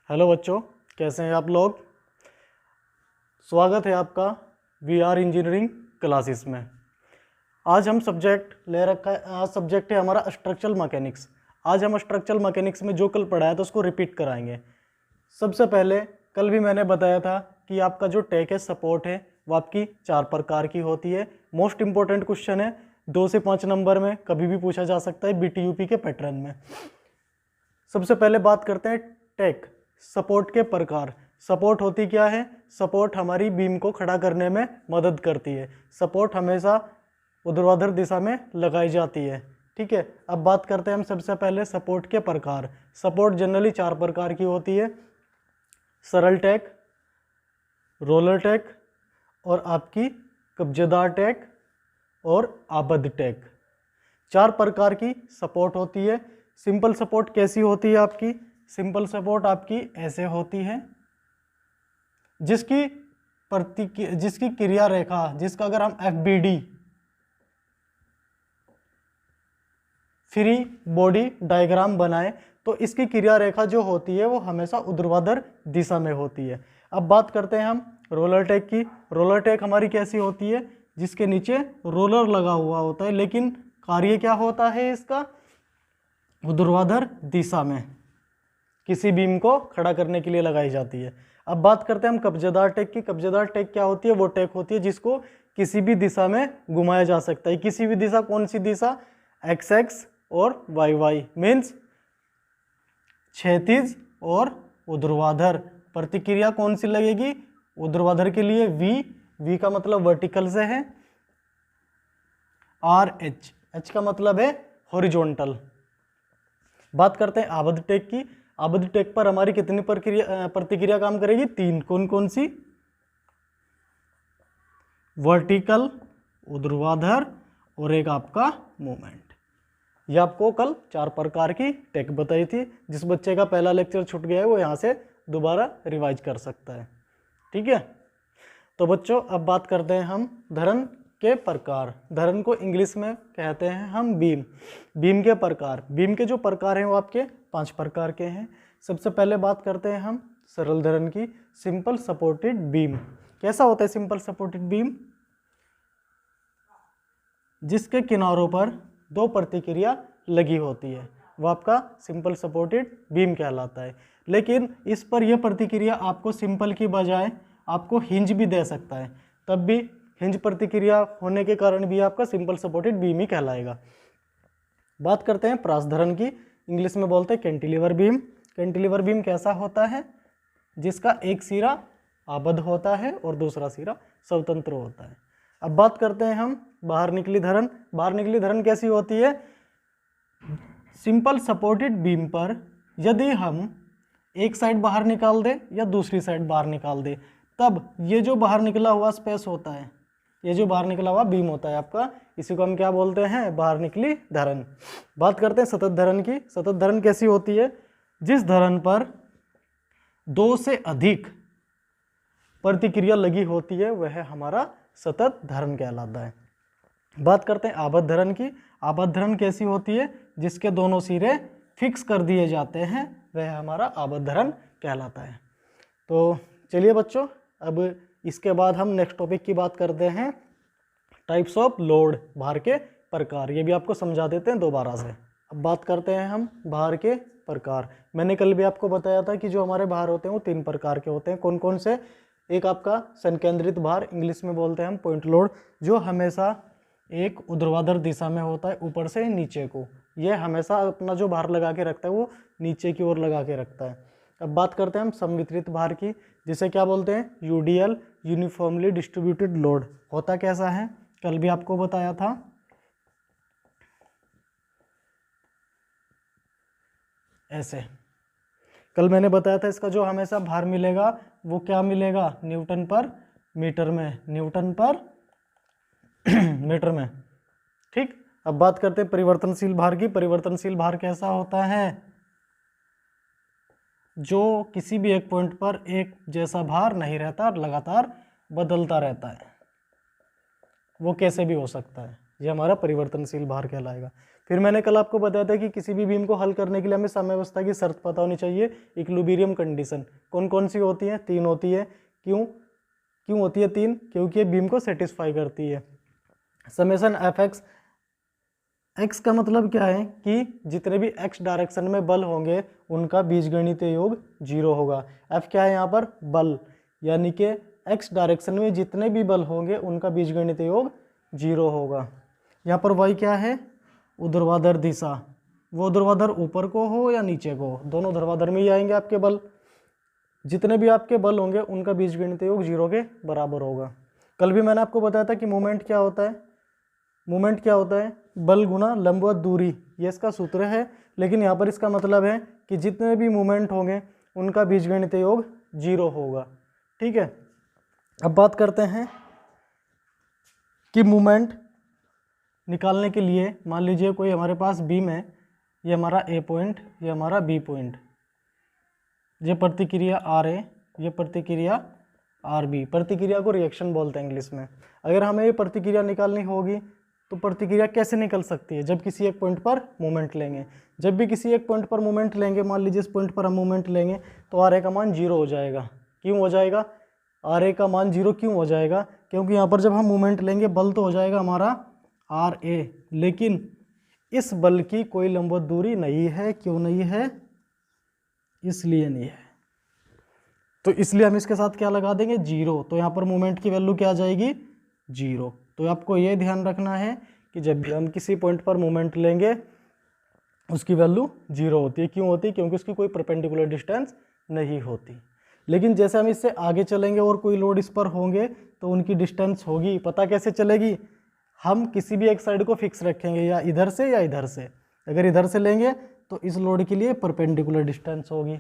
Hello बच्चों, कैसे हैं आप लोग। स्वागत है आपका वीआर इंजीनियरिंग क्लासेस में। आज हम सब्जेक्ट ले रखा है, आज सब्जेक्ट है हमारा स्ट्रक्चरल मैकेनिक्स। आज हम स्ट्रक्चरल मैकेनिक्स में जो कल पढ़ाया था उसको रिपीट कराएंगे। सबसे पहले कल भी मैंने बताया था कि आपका जो टेक है, सपोर्ट है, वो आपकी 4 प्रकार की होती है। मोस्ट इंपॉर्टेंट क्वेश्चन है, 2 से 5 नंबर में कभी भी पूछा जा सकता है बीटीयूपी के पैटर्न में। सबसे पहले बात करते हैं टेक सपोर्ट के प्रकार। सपोर्ट होती क्या है? सपोर्ट हमारी बीम को खड़ा करने में मदद करती है। सपोर्ट हमेशा ऊर्ध्वाधर दिशा में लगाई जाती है। ठीक है, अब बात करते हैं हम सबसे पहले सपोर्ट के प्रकार। सपोर्ट जनरली 4 प्रकार की होती है, सरल टेक, रोलर टेक और आपकी कब्जेदार टेक और आबद्ध टेक। 4 प्रकार की सपोर्ट होती है। सिंपल सपोर्ट कैसी होती है आपकी? सिंपल सपोर्ट आपकी ऐसे होती है, जिसकी क्रिया रेखा, जिसका अगर हम FBD फ्री बॉडी डायग्राम बनाएं तो इसकी क्रिया रेखा जो होती है वो हमेशा ऊर्ध्वाधर दिशा में होती है। अब बात करते हैं हम रोलर टेक की। रोलर टेक हमारी कैसी होती है? जिसके नीचे रोलर लगा हुआ होता है, लेकिन कार्य क्या होता है इसका? ऊर्ध्वाधर दिशा में किसी बीम को खड़ा करने के लिए लगाई जाती है। अब बात करते हैं हम कब्जेदार टेक की। कब्जेदार टेक क्या होती है? वो टेक होती है जिसको किसी भी दिशा में घुमाया जा सकता है। किसी भी दिशा, कौन सी दिशा? XX और YY, मीन्स क्षैतिज और ऊर्ध्वाधर। प्रतिक्रिया कौन सी लगेगी? ऊर्ध्वाधर के लिए V का मतलब वर्टिकल से है, RH का मतलब है हॉरिजॉन्टल। बात करते हैं आबद्ध टेक की। आबद्ध टेक पर हमारी कितनी प्रतिक्रिया काम करेगी? 3। कौन कौन सी? वर्टिकल, ऊर्ध्वाधर और एक आपका मूवमेंट। ये आपको कल 4 प्रकार की टेक बताई थी। जिस बच्चे का पहला लेक्चर छूट गया है वो यहाँ से दोबारा रिवाइज कर सकता है। ठीक है, तो बच्चों अब बात करते हैं हम धरन के प्रकार। धरन को इंग्लिश में कहते हैं हम बीम। बीम के प्रकार। बीम के जो प्रकार हैं वो आपके 5 प्रकार के हैं। सबसे पहले बात करते हैं हम सरल धरन की, सिंपल सपोर्टेड बीम। कैसा होता है सिंपल सपोर्टेड बीम? जिसके किनारों पर 2 प्रतिक्रिया लगी होती है, वो आपका सिंपल सपोर्टेड बीम कहलाता है। लेकिन इस पर यह प्रतिक्रिया आपको सिंपल की बजाय आपको हिंज भी दे सकता है, तब भी हिंज प्रतिक्रिया होने के कारण भी आपका सिंपल सपोर्टेड बीम ही कहलाएगा। बात करते हैं प्रासधरन की। इंग्लिश में बोलते हैं कैंटिलीवर बीम। कैंटिलीवर बीम कैसा होता है? जिसका एक सिरा आबद्ध होता है और दूसरा सिरा स्वतंत्र होता है। अब बात करते हैं हम बाहर निकली धरन। बाहर निकली धरन कैसी होती है? सिंपल सपोर्टेड बीम पर यदि हम एक साइड बाहर निकाल दें या दूसरी साइड बाहर निकाल दें, तब ये जो बाहर निकला हुआ स्पेस होता है, ये जो बाहर निकला हुआ बीम होता है आपका, इसी को हम क्या बोलते हैं? बाहर निकली धरन। बात करते हैं सतत धरन की। सतत धरन कैसी होती है? जिस धरन पर 2 से अधिक प्रतिक्रिया लगी होती है वह हमारा सतत धरन कहलाता है। बात करते हैं आबद्ध धरन की। आबद्ध धरन कैसी होती है? जिसके दोनों सिरे फिक्स कर दिए जाते हैं, वह हमारा आबद्ध धरन कहलाता है। तो चलिए बच्चों, अब इसके बाद हम नेक्स्ट टॉपिक की बात करते हैं, टाइप्स ऑफ लोड, भार के प्रकार। ये भी आपको समझा देते हैं दोबारा से। अब बात करते हैं हम भार के प्रकार। मैंने कल भी आपको बताया था कि जो हमारे भार होते हैं वो 3 प्रकार के होते हैं। कौन कौन से? एक आपका संकेंद्रित भार, इंग्लिश में बोलते हैं हम पॉइंट लोड, जो हमेशा एक ऊर्ध्वाधर दिशा में होता है, ऊपर से नीचे को। यह हमेशा अपना जो भार लगा के रखता है वो नीचे की ओर लगा के रखता है। अब बात करते हैं हम समवितरित भार की, जिसे क्या बोलते हैं? UDL, uniformly distributed load. होता कैसा है? कल भी आपको बताया था। ऐसे कल मैंने बताया था, इसका जो हमेशा भार मिलेगा वो क्या मिलेगा? न्यूटन पर मीटर में, न्यूटन पर मीटर में। ठीक, अब बात करते हैं परिवर्तनशील भार की। परिवर्तनशील भार कैसा होता है? जो किसी भी एक पॉइंट पर एक जैसा भार नहीं रहता, लगातार बदलता रहता है। वो कैसे भी हो सकता है, ये हमारा परिवर्तनशील भार कहलाएगा। फिर मैंने कल आपको बताया था कि किसी भी बीम को हल करने के लिए हमें साम्यावस्था की शर्त पता होनी चाहिए, इक्विलिब्रियम कंडीशन। कौन कौन सी होती है? 3 होती है। क्यों होती है 3? क्योंकि ये बीम को सेटिस्फाई करती है। समेशन एफ एक्स, एक्स का मतलब क्या है कि जितने भी एक्स डायरेक्शन में बल होंगे उनका बीजगणितीय योग 0 होगा। एफ क्या है यहाँ पर? बल, यानी कि एक्स डायरेक्शन में जितने भी बल होंगे उनका बीजगणितीय योग 0 होगा। यहाँ पर वाई क्या है? ऊर्ध्वाधर दिशा। वो ऊर्ध्वाधर ऊपर को हो या नीचे को हो, दोनों ऊर्ध्वाधर में ही आएंगे आपके बल। जितने भी आपके बल होंगे उनका बीजगणितीय योग 0 के बराबर होगा। कल भी मैंने आपको बताया था कि मोमेंट क्या होता है। मोमेंट क्या होता है? बल गुना लंबवत दूरी, ये इसका सूत्र है। लेकिन यहाँ पर इसका मतलब है कि जितने भी मोमेंट होंगे उनका बीजगणितीय योग 0 होगा। ठीक है, अब बात करते हैं कि मोमेंट निकालने के लिए मान लीजिए कोई हमारे पास बीम है, ये हमारा ए पॉइंट, ये हमारा बी पॉइंट, ये प्रतिक्रिया आर ए, ये प्रतिक्रिया आर बी। प्रतिक्रिया को रिएक्शन बोलते हैं इंग्लिश में। अगर हमें ये प्रतिक्रिया निकालनी होगी तो प्रतिक्रिया कैसे निकल सकती है? जब किसी एक पॉइंट पर मोमेंट लेंगे। जब भी किसी एक पॉइंट पर मोमेंट लेंगे, मान लीजिए इस पॉइंट पर हम मोमेंट लेंगे तो आर ए का मान 0 हो जाएगा। क्यों हो जाएगा? आर ए का मान 0 क्यों हो जाएगा? क्योंकि यहाँ पर जब हम मोमेंट लेंगे बल तो हो जाएगा हमारा आर ए, लेकिन इस बल की कोई लंबवत दूरी नहीं है। क्यों नहीं है? इसलिए नहीं है, तो इसलिए हम इसके साथ क्या लगा देंगे? 0। तो यहाँ पर मोमेंट की वैल्यू क्या आ जाएगी? 0। तो आपको ये ध्यान रखना है कि जब भी हम किसी पॉइंट पर मोमेंट लेंगे उसकी वैल्यू 0 होती है। क्यों होती है? क्योंकि उसकी कोई परपेंडिकुलर डिस्टेंस नहीं होती। लेकिन जैसे हम इससे आगे चलेंगे और कोई लोड इस पर होंगे तो उनकी डिस्टेंस होगी। पता कैसे चलेगी? हम किसी भी एक साइड को फिक्स रखेंगे, या इधर से या इधर से। अगर इधर से लेंगे तो इस लोड के लिए परपेंडिकुलर डिस्टेंस होगी,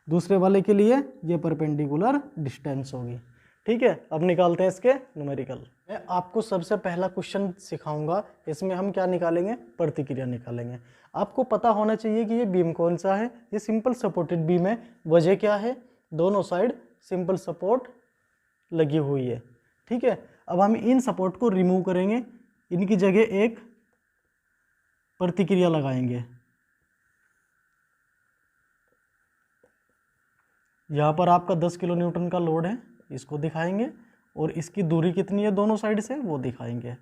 दूसरे वाले के लिए ये परपेंडिकुलर डिस्टेंस होगी। ठीक है, अब निकालते हैं इसके न्यूमेरिकल। मैं आपको सबसे पहला क्वेश्चन सिखाऊंगा, इसमें हम क्या निकालेंगे? प्रतिक्रिया निकालेंगे। आपको पता होना चाहिए कि ये बीम कौन सा है। ये सिंपल सपोर्टेड बीम है। वजह क्या है? दोनों साइड सिंपल सपोर्ट लगी हुई है। ठीक है, अब हम इन सपोर्ट को रिमूव करेंगे, इनकी जगह एक प्रतिक्रिया लगाएंगे। यहाँ पर आपका 10 किलो न्यूटन का लोड है, इसको दिखाएंगे, और इसकी दूरी कितनी है दोनों साइड से वो दिखाएंगे।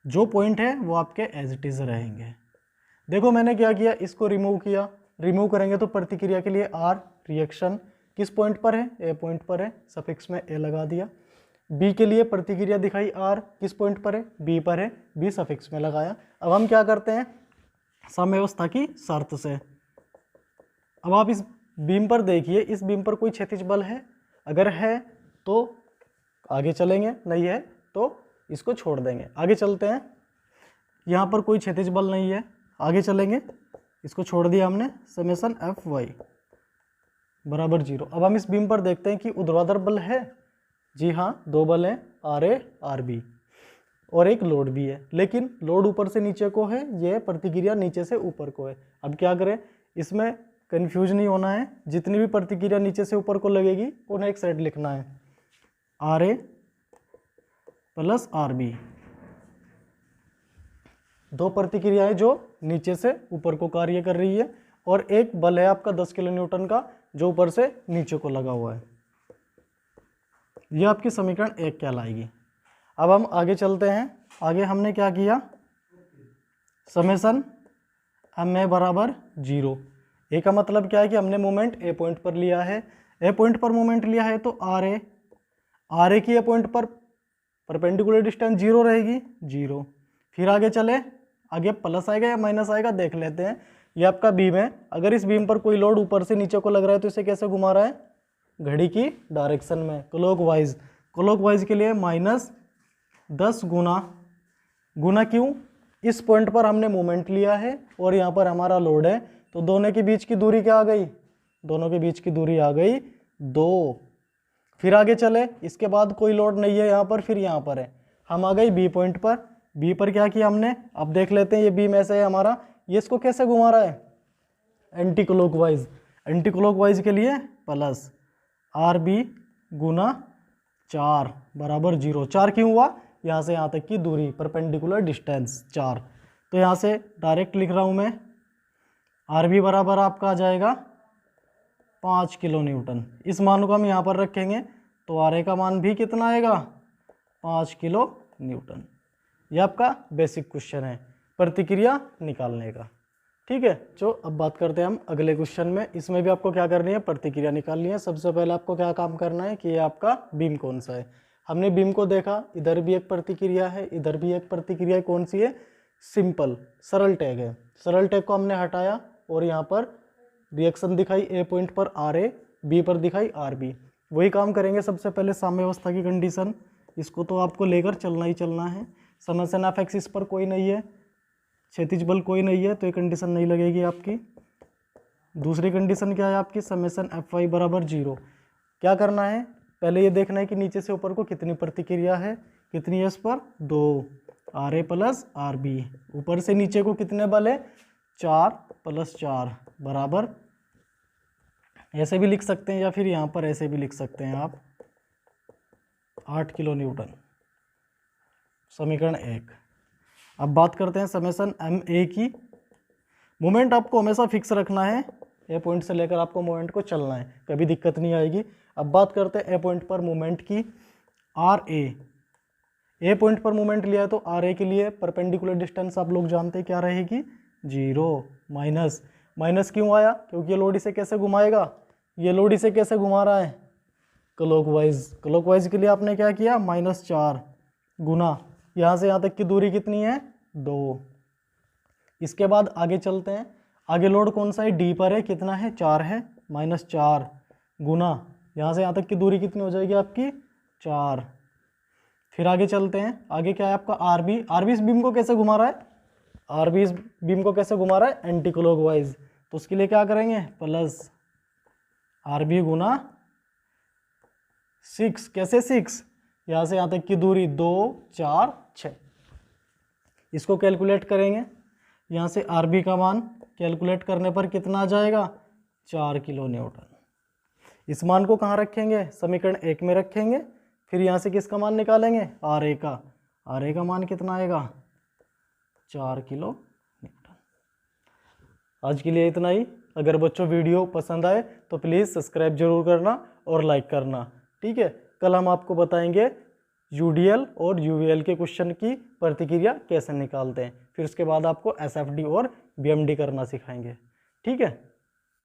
जो पॉइंट है वो आपके एज इट इज रहेंगे। देखो मैंने क्या किया, इसको रिमूव किया। रिमूव करेंगे तो प्रतिक्रिया के लिए आर, रिएक्शन किस पॉइंट पर है? ए पॉइंट पर है, सफिक्स में ए लगा दिया। बी के लिए प्रतिक्रिया दिखाई आर, किस पॉइंट पर है? बी पर है, बी सफिक्स में लगाया। अब हम क्या करते हैं? साम्यावस्था की शर्त से। अब आप इस बीम पर देखिए, इस बीम पर कोई क्षैतिज बल है? अगर है तो आगे चलेंगे, नहीं है तो इसको छोड़ देंगे। आगे चलते हैं। यहाँ पर कोई क्षैतिज बल नहीं है, आगे चलेंगे, इसको छोड़ दिया हमने। समेशन एफ वाई बराबर 0। अब हम इस बीम पर देखते हैं कि ऊर्ध्वाधर बल है। जी हाँ, 2 बल हैं, आर ए आर बी, और एक लोड भी है। लेकिन लोड ऊपर से नीचे को है, यह प्रतिक्रिया नीचे से ऊपर को है। अब क्या करें? इसमें कंफ्यूज नहीं होना है। जितनी भी प्रतिक्रिया नीचे से ऊपर को लगेगी उन्हें एक साइड लिखना है, R A plus R B. 2 प्रतिक्रियाएं जो नीचे से ऊपर को कार्य कर रही है, और एक बल है आपका 10 किलो न्यूटन का जो ऊपर से नीचे को लगा हुआ है। यह आपकी समीकरण 1 कहलाएगी। अब हम आगे चलते हैं। आगे हमने क्या किया? समेशन एम ए बराबर 0। ए का मतलब क्या है कि हमने मोमेंट ए पॉइंट पर लिया है। ए पॉइंट पर मोमेंट लिया है तो आर ए की ए पॉइंट पर परपेंडिकुलर डिस्टेंस 0 रहेगी, 0। फिर आगे चले, आगे प्लस आएगा या माइनस आएगा देख लेते हैं। ये आपका बीम है। अगर इस बीम पर कोई लोड ऊपर से नीचे को लग रहा है तो इसे कैसे घुमा रहा है? घड़ी की डायरेक्शन में, क्लॉकवाइज। क्लॉकवाइज के लिए -10 गुना क्यों? इस पॉइंट पर हमने मोमेंट लिया है और यहाँ पर हमारा लोड है, तो दोनों के बीच की दूरी क्या आ गई? दोनों के बीच की दूरी आ गई 2। फिर आगे चले, इसके बाद कोई लोड नहीं है यहाँ पर, फिर यहाँ पर है, हम आ गए बी पॉइंट पर। बी पर क्या किया हमने? अब देख लेते हैं। ये बीम ऐसे है हमारा, ये इसको कैसे घुमा रहा है? Anti clockwise. एंटी क्लॉकवाइज के लिए प्लस आर बी गुना 4 बराबर 0। 4 क्यों हुआ? यहाँ से यहाँ तक की दूरी, परपेंडिकुलर डिस्टेंस 4। तो यहाँ से डायरेक्ट लिख रहा हूँ मैं, आर बी बराबर आपका आ जाएगा 5 किलो न्यूटन। इस मान को हम यहाँ पर रखेंगे तो आर ए का मान भी कितना आएगा, 5 किलो न्यूटन। यह आपका बेसिक क्वेश्चन है प्रतिक्रिया निकालने का। ठीक है, जो अब बात करते हैं हम अगले क्वेश्चन में। इसमें भी आपको क्या करनी है, प्रतिक्रिया निकालनी है। सबसे पहले आपको क्या काम करना है कि ये आपका बीम कौन सा है। हमने बीम को देखा, इधर भी एक प्रतिक्रिया है, इधर भी एक प्रतिक्रिया, कौन सी है, सिंपल सरल टैग है। सरल टैग को हमने हटाया और यहाँ पर रिएक्शन दिखाई ए पॉइंट पर आर ए, बी पर दिखाई आर बी। वही काम करेंगे। सबसे पहले साम्यावस्था की कंडीशन, इसको तो आपको लेकर चलना ही चलना है। समेशन ऑफ एक्स इस पर कोई नहीं है, क्षैतिज बल कोई नहीं है, तो ये कंडीशन नहीं लगेगी आपकी। दूसरी कंडीशन क्या है आपकी, समेशन एफ वाई बराबर 0। क्या करना है, पहले ये देखना है कि नीचे से ऊपर को कितनी प्रतिक्रिया है, कितनी है इस पर, 2 R A plus R B. ऊपर से नीचे को कितने बल है, 4 + 4 बराबर, ऐसे भी लिख सकते हैं या फिर यहाँ पर ऐसे भी लिख सकते हैं आप, 8 किलो न्यूटन। समीकरण 1। अब बात करते हैं समेशन एम ए की। मोमेंट आपको हमेशा फिक्स रखना है, ए पॉइंट से लेकर आपको मोमेंट को चलना है, कभी दिक्कत नहीं आएगी। अब बात करते हैं ए पॉइंट पर मोमेंट की। आर ए पॉइंट पर मोमेंट लिया है तो आर ए के लिए परपेंडिकुलर डिस्टेंस आप लोग जानते हैं क्या रहेगी, 0। माइनस क्यों आया, क्योंकि ये लोड इसे कैसे घुमाएगा, ये लोड इसे कैसे घुमा रहा है, क्लॉकवाइज के लिए आपने क्या किया, -4 गुना यहाँ से यहाँ तक की दूरी कितनी है, 2। इसके बाद आगे चलते हैं। आगे लोड कौन सा है, डी पर है, कितना है, 4 है, -4 गुना यहाँ से यहाँ तक की दूरी कितनी हो जाएगी आपकी, 4। फिर आगे चलते हैं। आगे क्या है आपका आरबी इस बीम को कैसे घुमा रहा है, आरबी इस बीम को कैसे घुमा रहा है, एंटी क्लॉकवाइज। तो उसके लिए क्या करेंगे, प्लस आरबी गुना 6। कैसे 6, यहाँ से यहाँ तक की दूरी 2, 4, 6। इसको कैलकुलेट करेंगे। यहाँ से आरबी का मान कैलकुलेट करने पर कितना आ जाएगा, 4 किलो न्यूटन। इस मान को कहाँ रखेंगे, समीकरण 1 में रखेंगे। फिर यहाँ से किसका मान निकालेंगे, आर ए का मान कितना आएगा, 4 किलो न्यूटन। आज के लिए इतना ही। अगर बच्चों वीडियो पसंद आए तो प्लीज़ सब्सक्राइब जरूर करना और लाइक करना। ठीक है, कल हम आपको बताएंगे यूडीएल और यूवीएल के क्वेश्चन की प्रतिक्रिया कैसे निकालते हैं। फिर उसके बाद आपको एसएफडी और बीएमडी करना सिखाएंगे। ठीक है।